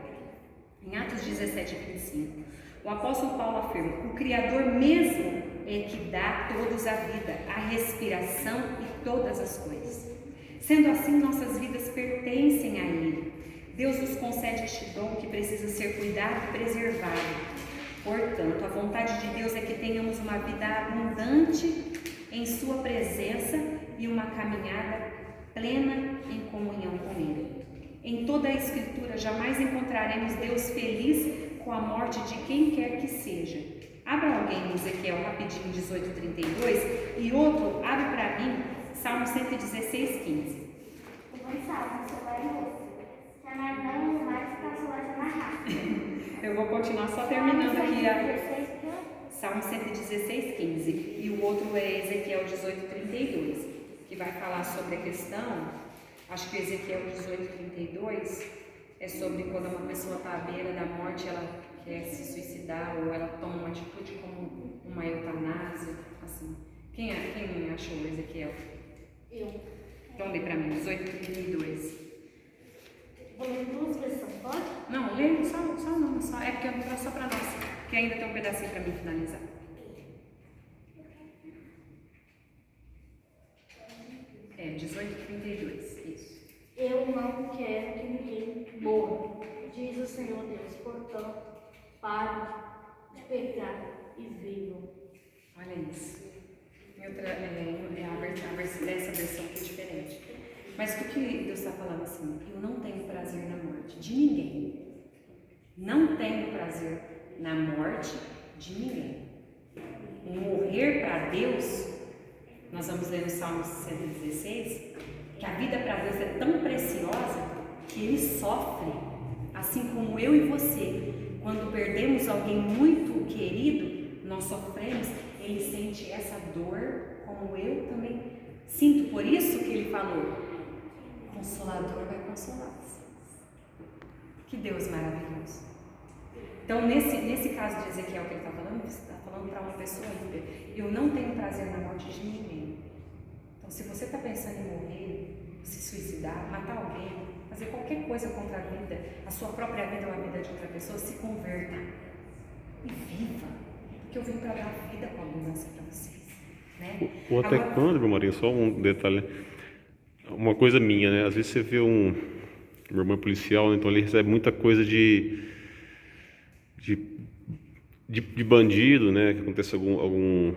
Em Atos 17, 25, o apóstolo Paulo afirma, o Criador mesmo é que dá a todos a vida, a respiração e todas as coisas. Sendo assim, nossas vidas pertencem a Ele. Deus nos concede este dom que precisa ser cuidado e preservado. Portanto, a vontade de Deus é que tenhamos uma vida abundante em Sua presença e uma caminhada plena em comunhão com Ele. Em toda a Escritura, jamais encontraremos Deus feliz com a morte de quem quer que seja. Abra alguém em Ezequiel rapidinho, 18:32, e outro, abre para mim, Salmo 116:15. O bom salmo, você vai ler. Se a não mais caçolar na raça. Eu vou continuar só terminando aqui a 16, Salmo 116:15, e o outro é Ezequiel 18:32, que vai falar sobre a questão, acho que Ezequiel 18:32 é sobre quando uma pessoa está à beira da morte, ela quer se suicidar ou ela toma uma atitude como uma eutanásia, assim. Quem achou Ezequiel? Eu. Então lê para mim, 18:32. Vou ler duas versões, pode? Não, lê só o nome, é porque é só para nós, que ainda tem um pedacinho para mim finalizar. É, 18:32, isso. Eu não quero que ninguém morra, diz o Senhor Deus. Portanto, parem de pecar e vivam. Olha isso. Em outra, dessa versão que é diferente. Mas o que Deus está falando assim? Eu não tenho prazer na morte de ninguém. Não tenho prazer na morte de ninguém. O morrer para Deus, nós vamos ler no Salmo 116, que a vida para Deus é tão preciosa que Ele sofre, assim como eu e você. Quando perdemos alguém muito querido, nós sofremos. Ele sente essa dor, como eu também sinto. Por isso que Ele falou, o Consolador vai consolar-vos. Que Deus maravilhoso. Então, nesse caso de Ezequiel que ele está falando para uma pessoa ímpia, eu não tenho prazer na morte de ninguém. Então, se você está pensando em morrer, se suicidar, matar alguém, fazer qualquer coisa contra a vida, a sua própria vida ou a vida de outra pessoa, se converta e viva, porque eu vim para dar vida com abundância para vocês, né? Ou até Agora, quando, Maria, só um detalhe, uma coisa minha, né? Às vezes você vê uma irmã policial, então ele recebe muita coisa de bandido, né? Que acontece alguma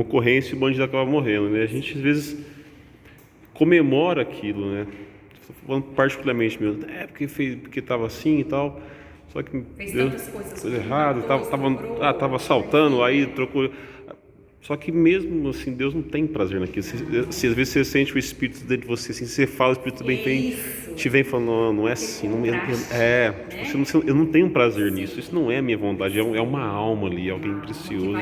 ocorrência e o bandido acaba morrendo, né? A gente às vezes comemora aquilo, né? Estou falando particularmente mesmo, porque estava assim e tal, só que Fez Deus tantas coisas coisa errada, sobrou, tava assaltando, aí trocou. Só que mesmo assim, Deus não tem prazer naquilo. Se às vezes você sente o Espírito dentro de você, assim, você fala, o Espírito também te vem falando, não é assim, eu não tenho prazer nisso, isso não é a minha vontade, é uma alma ali, alguém precioso,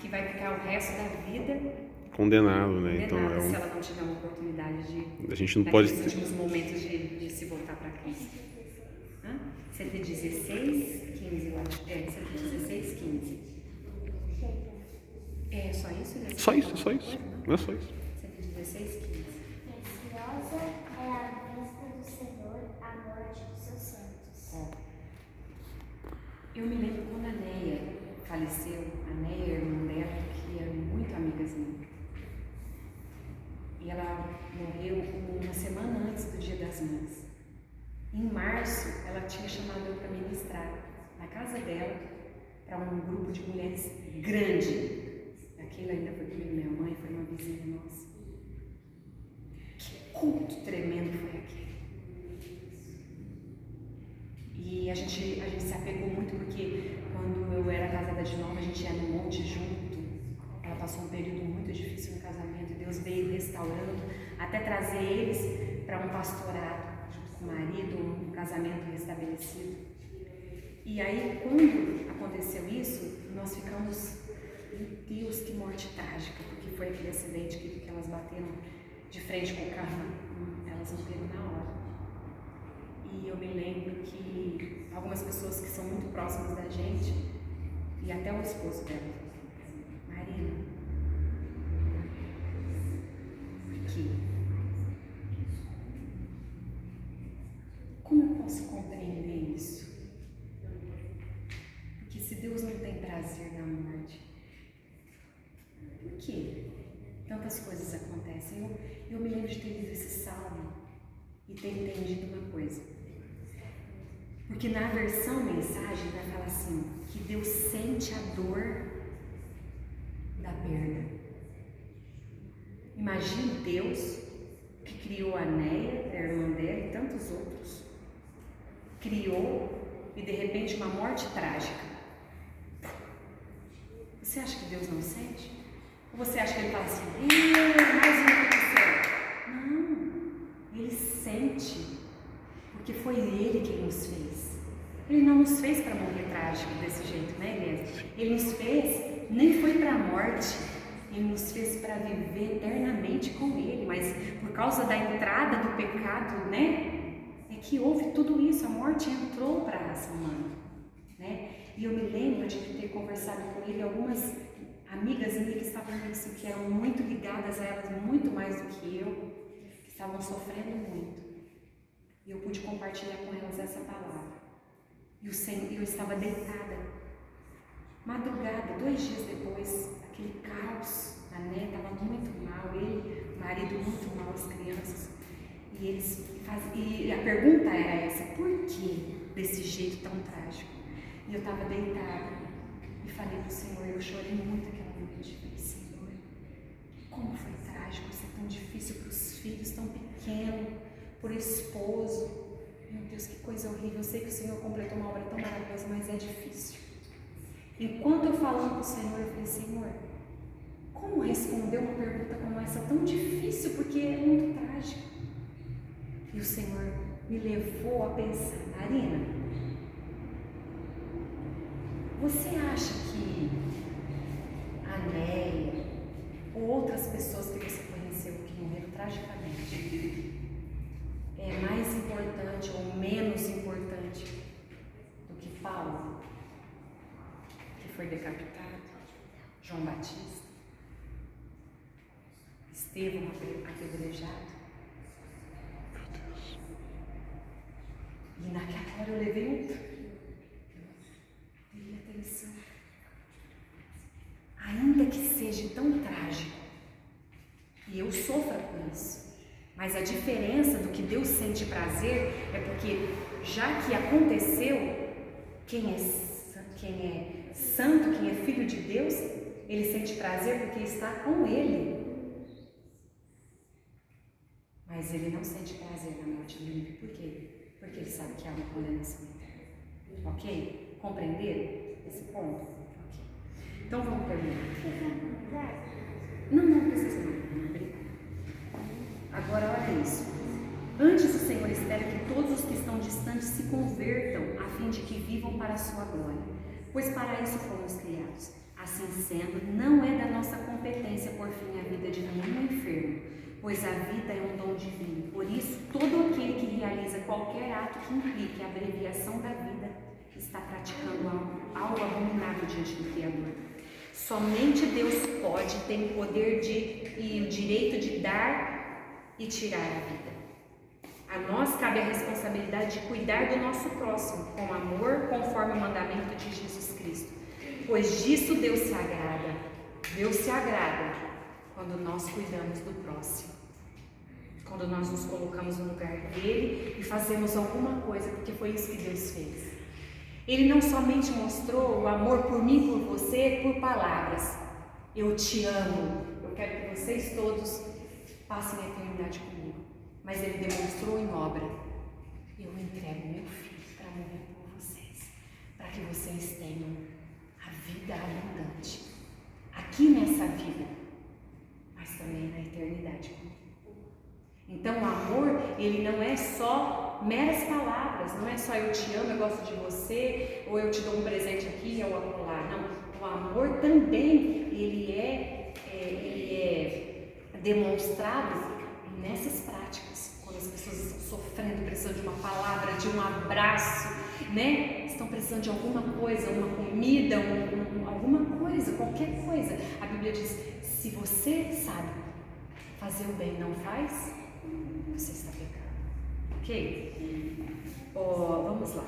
que vai ficar o resto da vida condenado, né? Então se ela não tiver uma oportunidade de, a gente não pode naqueles últimos momentos de se voltar para Cristo. 116, 15, eu acho. 116, 15. É só isso? Só isso. Não é só isso. 116, 15. Preciosa é a vista do Senhor, a morte dos seus santos. Eu me lembro quando a Neia faleceu, a Neia, a irmã dela, que era muito amigas minhas. E ela morreu uma semana antes do Dia das Mães. Em março, ela tinha chamado eu para ministrar na casa dela, para um grupo de mulheres grande. Aquilo ainda foi comigo, minha mãe, foi uma vizinha nossa. Que culto tremendo foi aquele. E a gente se apegou muito porque quando eu era casada de novo, a gente ia no monte junto. Ela passou um período muito difícil no casamento e Deus veio restaurando, até trazer eles para um pastorado, junto com o marido, um casamento restabelecido. E aí, quando aconteceu isso, nós ficamos, meu Deus, que morte trágica, porque foi aquele acidente que elas bateram de frente com o carro, elas morreram na hora. E eu me lembro que algumas pessoas que são muito próximas da gente, e até o esposo dela, Marina, aqui, como eu posso compreender isso? Porque se Deus não tem prazer na morte, por que tantas coisas acontecem? Eu me lembro de ter lido esse salmo e ter entendido uma coisa. Porque na versão mensagem vai falar assim, que Deus sente a dor da perda. Imagine Deus, que criou a Neia, a irmã dela e tantos outros, criou e de repente uma morte trágica. Você acha que Deus não sente? Ou você acha que ele fala assim, mais uma aconteceu? Não, ele sente, porque foi ele que nos fez. Ele não nos fez para morrer trágico desse jeito, né, Elias? Ele nos fez, nem foi para a morte, ele nos fez para viver eternamente com ele, mas por causa da entrada do pecado, né, é que houve tudo isso, a morte entrou para a raça humana, né? E eu me lembro de ter conversado com ele, algumas amigas minhas que estavam assim, que eram muito ligadas a elas, muito mais do que eu, que estavam sofrendo muito. E eu pude compartilhar com elas essa palavra. E eu estava deitada, madrugada, 2 dias depois, aquele caos, a Né estava muito mal, ele, o marido muito mal, as crianças. E a pergunta era essa, por que desse jeito tão trágico? E eu estava deitada e falei para o Senhor, eu chorei muito aquela noite. Falei, Senhor, como foi trágico ser tão difícil para os filhos, tão pequeno, por esposo. Meu Deus, que coisa horrível. Eu sei que o Senhor completou uma obra tão maravilhosa, mas é difícil. Enquanto eu falando para o Senhor, eu falei, Senhor, como responder uma pergunta como essa tão difícil, porque é muito trágico? E o Senhor me levou a pensar, Marina, você acha que a Neia ou outras pessoas que você conheceu que morreram tragicamente é mais importante ou menos importante do que Paulo, que foi decapitado, João Batista, Estevão apedrejado? E naquela hora eu levei atenção. Ainda que seja tão trágico, e eu sofra com isso, mas a diferença do que Deus sente prazer é porque, já que aconteceu, quem é santo, quem é filho de Deus, ele sente prazer porque está com Ele. mas ele não sente prazer na morte do ímpio. Por quê? Porque ele sabe que há uma condenação eterna. Ok? Compreenderam esse ponto? Ok. Então vamos terminar. Não precisa não. Obrigada. Agora olha isso. Antes o Senhor espera que todos os que estão distantes se convertam, a fim de que vivam para a sua glória. Pois para isso fomos criados. Assim sendo, não é da nossa competência por fim a vida de nenhum enfermo, pois a vida é um dom divino. Por isso, todo aquele que realiza qualquer ato que implique a abreviação da vida está praticando algo abominável diante do Criador. Somente Deus pode, tem o poder e o direito de dar e tirar a vida. A nós cabe a responsabilidade de cuidar do nosso próximo com amor, conforme o mandamento de Jesus Cristo. Pois disso Deus se agrada. Deus se agrada quando nós cuidamos do próximo. Quando nós nos colocamos no lugar dele e fazemos alguma coisa, porque foi isso que Deus fez. Ele não somente mostrou o amor por mim, por você, por palavras. Eu te amo. Eu quero que vocês todos passem a eternidade comigo. Mas ele demonstrou em obra. Eu entrego meu filho para morrer por vocês, para que vocês tenham a vida abundante, aqui nessa vida, mas também na eternidade comigo. Então o amor, ele não é só meras palavras, não é só eu te amo, eu gosto de você, ou eu te dou um presente aqui ou acolá. Não, o amor também, ele é demonstrado nessas práticas, quando as pessoas estão sofrendo, precisando de uma palavra, de um abraço, né? Estão precisando de alguma coisa, uma comida, alguma coisa, qualquer coisa. A Bíblia diz, se você sabe fazer o bem e não faz, você está pecando. Ok? Vamos lá.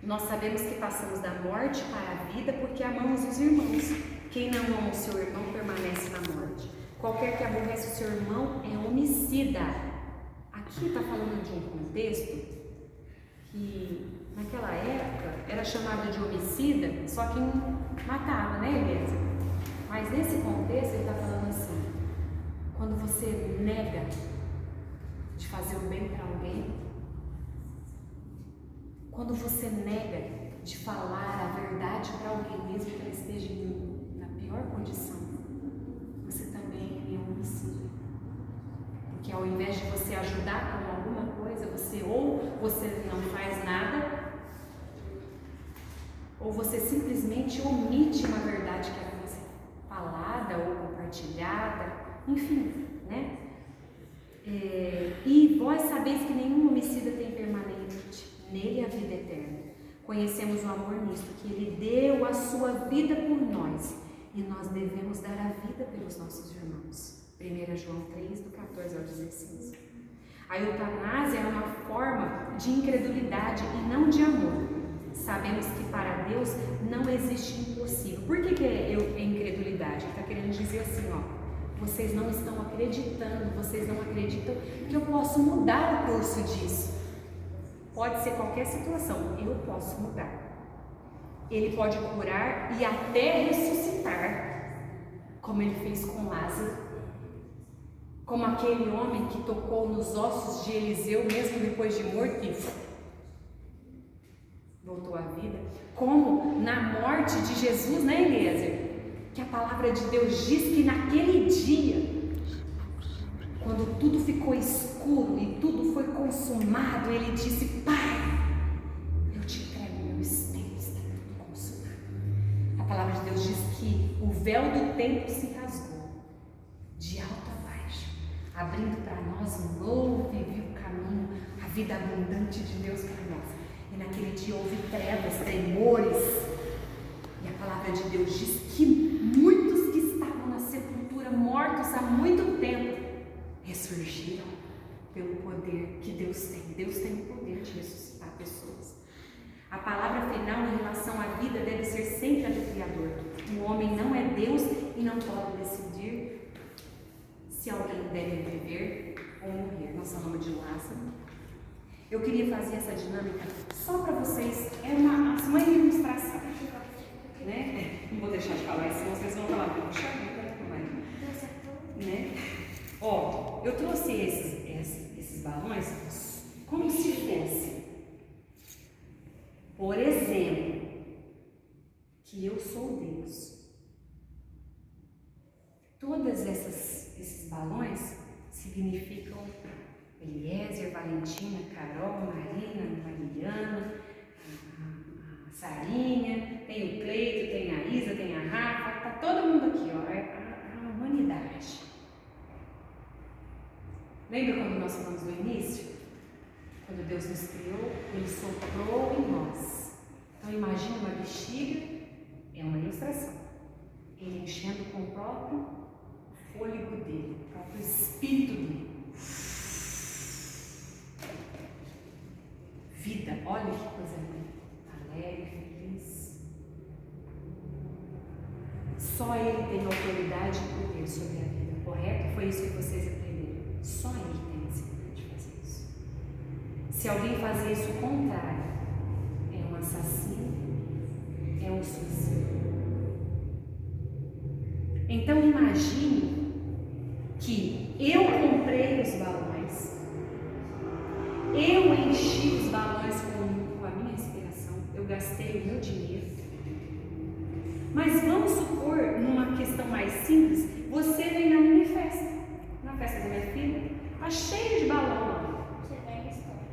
Nós sabemos que passamos da morte para a vida porque amamos os irmãos. Quem não ama o seu irmão permanece na morte. Qualquer que aborrece o seu irmão é homicida. Aqui está falando de um contexto que naquela época era chamado de homicida só quem matava, né, Elisa? Mas nesse contexto ele está falando assim, quando você nega de fazer o bem para alguém, quando você nega de falar a verdade para alguém, mesmo que ele esteja na pior condição, você também é homicida. Porque ao invés de você ajudar com alguma coisa, você não faz nada, ou você simplesmente omite uma verdade que era ser falada ou compartilhada, enfim, né? E vós sabeis que nenhum homicida tem permanente nele a vida eterna. Conhecemos o amor nisto, que ele deu a sua vida por nós, e nós devemos dar a vida pelos nossos irmãos. 1 João 3, do 14 ao 16. A eutanásia é uma forma de incredulidade e não de amor. Sabemos que para Deus não existe impossível. Por que é incredulidade? Ele está querendo dizer assim, vocês não estão acreditando, vocês não acreditam que eu posso mudar o curso disso. Pode ser qualquer situação, eu posso mudar. Ele pode curar e até ressuscitar, como ele fez com Lázaro, como aquele homem que tocou nos ossos de Eliseu, mesmo depois de morto, e voltou à vida, como na morte de Jesus, né, Eliezer? Que a palavra de Deus diz que naquele dia, quando tudo ficou escuro e tudo foi consumado, ele disse, Pai, eu te entrego meu espírito, está tudo consumado. A palavra de Deus diz que o véu do templo se rasgou, de alto a baixo, abrindo para nós um novo e vivo caminho, a vida abundante de Deus para nós. E naquele dia houve trevas, temores, e a palavra de Deus diz que muitos que estavam na sepultura, mortos há muito tempo, ressurgiram pelo poder que Deus tem. Deus tem o poder de ressuscitar pessoas. A palavra final em relação à vida deve ser sempre a do Criador. O homem não é Deus e não pode decidir se alguém deve viver ou morrer. Nós falamos de Lázaro. Eu queria fazer essa dinâmica só para vocês. É uma ilustração, né? Não vou deixar de falar isso, senão vocês vão falar, puxa vida, né? Ó, eu trouxe esses balões como se fosse, por exemplo, que eu sou Deus. Todas esses balões significam Eliezer, Valentina, Carol, Marina, Mariana, a Sarinha, tem o Cleito, tem a Isa, tem a Rafa, tá todo mundo aqui, ó, a humanidade. Lembra quando nós falamos no início? Quando Deus nos criou, Ele soprou em nós. Então imagina uma bexiga, é uma ilustração. Ele enchendo com o próprio fôlego dele, o próprio espírito dele. Vida, olha que coisa linda, alegre, feliz. Só Ele tem autoridade e poder sobre a vida, correto? Foi isso que vocês aprenderam. Só Ele tem esse poder de fazer isso. Se alguém fazer isso contrário, é um assassino, é um suicida. Então imagine que eu comprei os balões, eu enchi os balões com a minha respiração, eu gastei o meu dinheiro. Mas vamos supor, numa questão mais simples, você vem na minha festa, na festa da minha filha, tá cheio de balão lá. Você vai na história.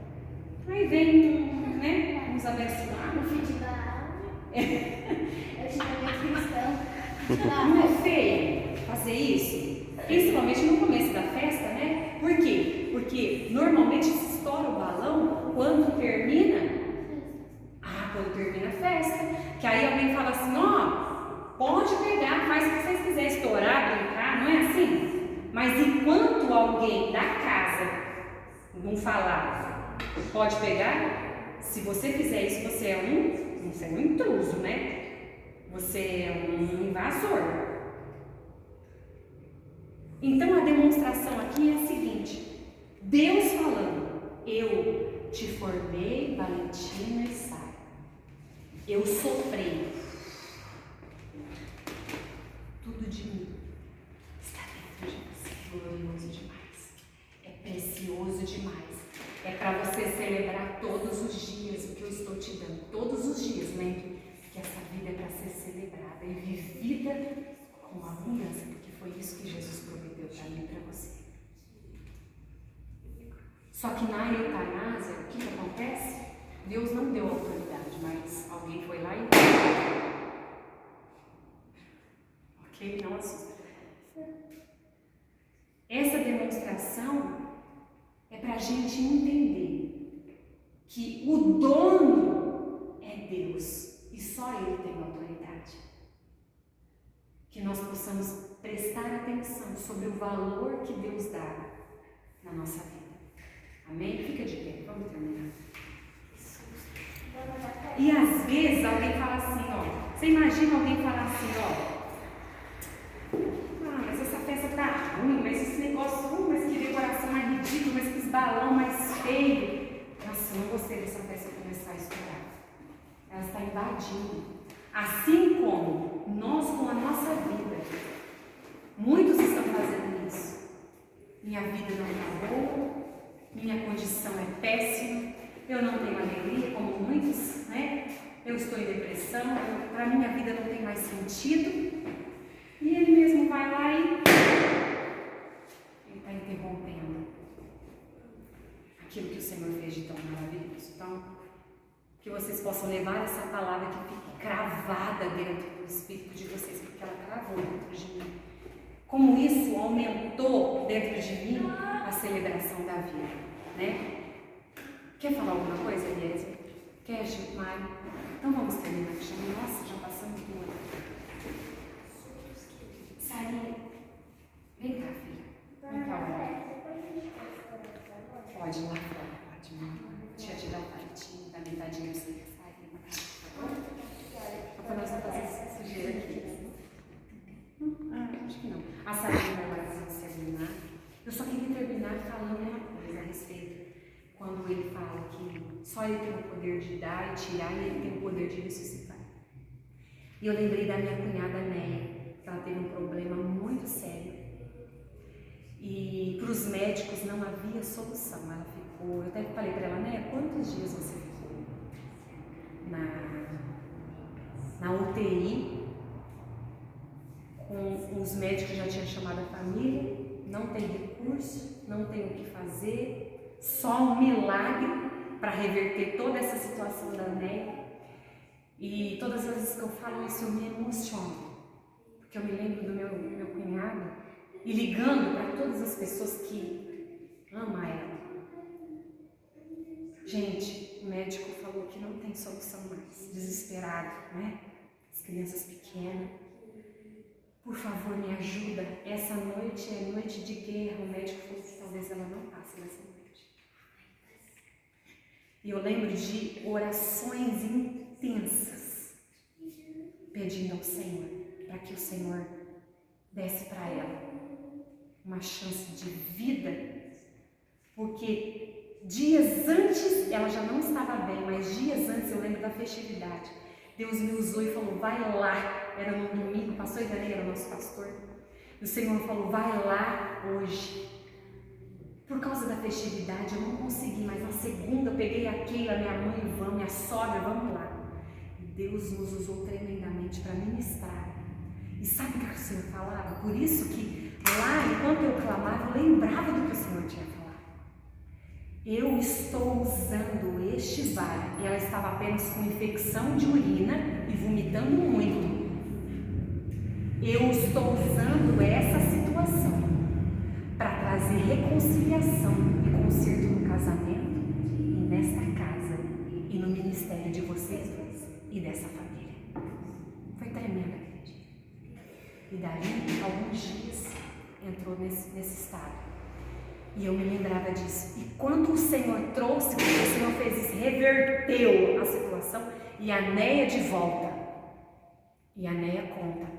Aí vem uns abençoados. No fim da aula, eu tive minha cristã. Não é feio fazer isso? Principalmente no começo da festa, né? Por quê? Porque normalmente se estoura o balão quando termina. Quando termina a festa. Que aí alguém fala assim, ó, pode pegar, faz o que vocês quiserem, estourar, brincar, não é assim? Mas enquanto alguém da casa não falar, pode pegar, se você fizer isso, você é um intruso, né? Você é um invasor. Então a demonstração aqui é a seguinte: Deus falando, eu te formei, Valentina e Sara. Eu soprei. Tudo de mim está dentro de você. É glorioso demais. É precioso demais. É para você celebrar todos os dias o que eu estou te dando. Todos os dias, lembre que essa vida é para ser celebrada e vivida com abundância, porque foi isso que Jesus prometeu para mim e para você. Só que na eutanásia, o que acontece? Deus não deu autoridade, mas alguém foi lá e ok? Não assusta. Essa demonstração é para a gente entender que o dono é Deus e só Ele tem autoridade. Que nós possamos prestar atenção sobre o valor que Deus dá na nossa vida. Amém? Fica de pé, vamos terminar. E às vezes alguém fala assim, ó, você imagina alguém falar assim, ó, mas essa festa tá ruim, mas esse negócio, mas que decoração mais ridícula, mas que balão mais feio. Nossa, eu não gostei dessa festa começar a estourar. Ela está invadindo. Assim como nós com a nossa vida, muitos estão fazendo isso. Minha vida não está boa, minha condição é péssima, eu não tenho alegria, como muitos, né? Eu estou em depressão, para mim a vida não tem mais sentido. E ele mesmo vai lá e ele está interrompendo aquilo que o Senhor fez de tão maravilhoso. Então, que vocês possam levar essa palavra que fique cravada dentro do espírito de vocês, porque ela cravou dentro de mim. Como isso aumentou dentro de mim a celebração da vida, né? Quer falar alguma coisa, Eliezer? Quer, Gilmar? Então vamos terminar. Nossa, já passamos do ano. Sarinha, vem cá, filha. Vem cá, pode ir lá fora, pode ir. Deixa eu te dar um palitinho, dar metadinha pra você sair, tá bom? Para nós não fazer sujeira aqui. Acho que não. A Sarinha vai agora fazer você terminar. Eu só queria terminar falando uma coisa a respeito. Quando ele fala que só ele tem o poder de dar e tirar e ele tem o poder de ressuscitar. E eu lembrei da minha cunhada Néia, que ela teve um problema muito sério. E para os médicos não havia solução. Ela ficou, eu até falei para ela, né, quantos dias você ficou na UTI, com os médicos já tinham chamado a família, não tem recurso, não tem o que fazer, só um milagre para reverter toda essa situação da Néia. E todas as vezes que eu falo isso eu me emociono, porque eu me lembro do meu cunhado e ligando para todas as pessoas que amam ela. Gente, o médico falou que não tem solução mais, desesperado, né? As crianças pequenas. Por favor, me ajuda. Essa noite é noite de guerra. O médico falou que talvez ela não passe nessa noite. E eu lembro de orações intensas, pedindo ao Senhor, para que o Senhor desse para ela uma chance de vida, porque dias antes, ela já não estava bem, mas dias antes, eu lembro da festividade, Deus me usou e falou, vai lá, era no domingo, o pastor Ivanei era nosso pastor, e o Senhor falou, vai lá hoje. Por causa da festividade eu não consegui, mas na segunda eu peguei a Keila, minha mãe, Ivan, minha sogra, vamos lá. E Deus nos usou tremendamente para ministrar. E sabe o que o Senhor falava? Por isso que lá, enquanto eu clamava, eu lembrava do que o Senhor tinha falado. Eu estou usando este vale. E ela estava apenas com infecção de urina e vomitando muito. Eu estou usando essa situação para trazer reconciliação e conserto no casamento e nesta casa e no ministério de vocês dois e dessa família. Foi tremenda, gente. E daí, alguns dias, entrou nesse estado. E eu me lembrava disso. E quando o Senhor trouxe, quando o Senhor fez isso, reverteu a situação e a Néia de volta. E a Néia conta,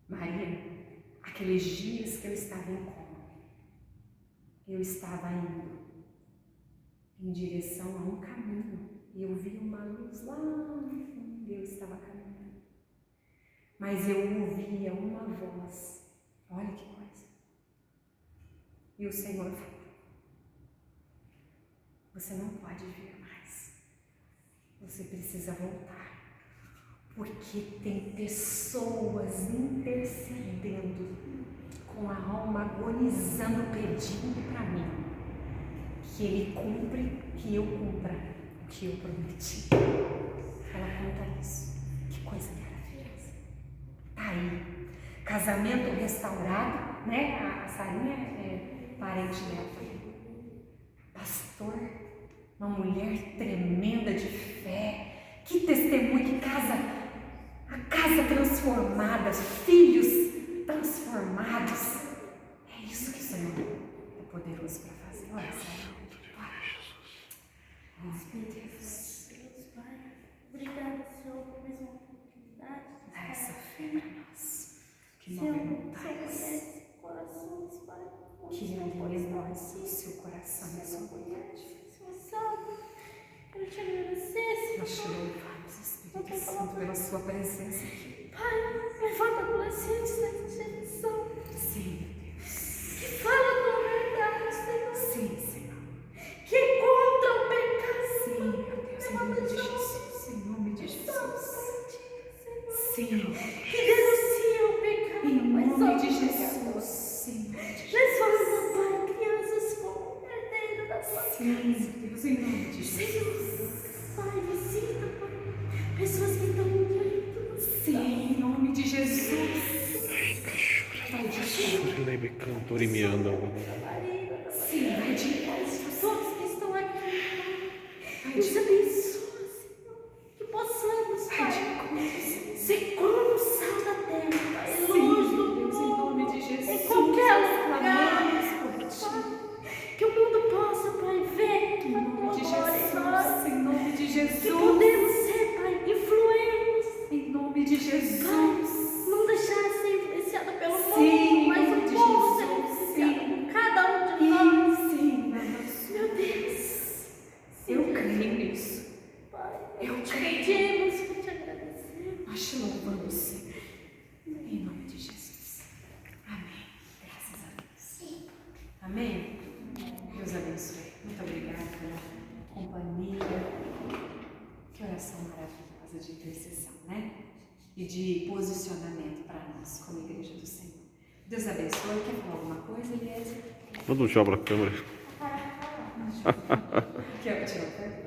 Maria, aqueles dias que eu estava em coma, eu estava indo em direção a um caminho e eu vi uma luz lá no fundo e eu estava caminhando. Mas eu ouvia uma voz, olha que coisa. E o Senhor falou, você não pode vir mais, você precisa voltar, porque tem pessoas intercedendo, com a alma agonizando, pedindo para mim que Ele cumpre, que eu cumpra o que eu prometi. Ela conta isso, que coisa maravilhosa. Tá aí, casamento restaurado, né? A Sarinha é parente dela, pastor, uma mulher tremenda de fé, que testemunho, que casa, a casa transformada, filhos transformados. É isso que o Senhor é poderoso para fazer. Olha, Senhor. Oh, meu Deus. Pai, obrigada, Senhor, por mais uma oportunidade. Dá essa fé para nós, que Senhor, move Senhor montanhas, conhece corações, Pai. que alimenta o seu coração e a sua vontade. Senhor sabe, quero te agradecer, Nós te Senhor. louvamos, Espírito Santo, pela sua presença aqui. Pai, levanta adolescentes nessa geração. Sim, meu Deus. Que fala a tua verdade, Senhor. Sim, Senhor. Que contra o pecado. Sim, meu Deus, em nome de Jesus. Em nome de Jesus. Sim. Que denuncia o pecado. Em mas nome só de o Jesus. pecador. Sim, Levanta, Pai, crianças como herdeiro da tua casa. sim, Deus, em nome de Jesus. Senhor, Pai, visita, Pai, pessoas que estão doentes. Sim, em nome de Jesus. Vai de Sim, vai de Todos que estão aqui, Vai nos de abençoa, Senhor. Que possamos, Pai, ser como o sal da terra, Pai, luz do Deus, em mundo, nome de Jesus. em qualquer lugar, Clamamos por Pai. ti. Que o mundo possa, Pai, ver Em a nome tua de glória em nós. Jesus. Em nome de Que Jesus. podemos ser, Pai, influentes. Em nome de Jesus. Pai, não deixar de ser influenciada pelo Sim, mundo, mas em nome o de mundo ser Jesus. influenciado Sim. por cada um de nós. Sim, Meu Deus. eu creio nisso. intercessão, né? E de posicionamento para nós, como igreja do Senhor. Deus abençoe. Quer falar alguma coisa, Eliezer? Manda um tchau para a câmera. Quer tirar o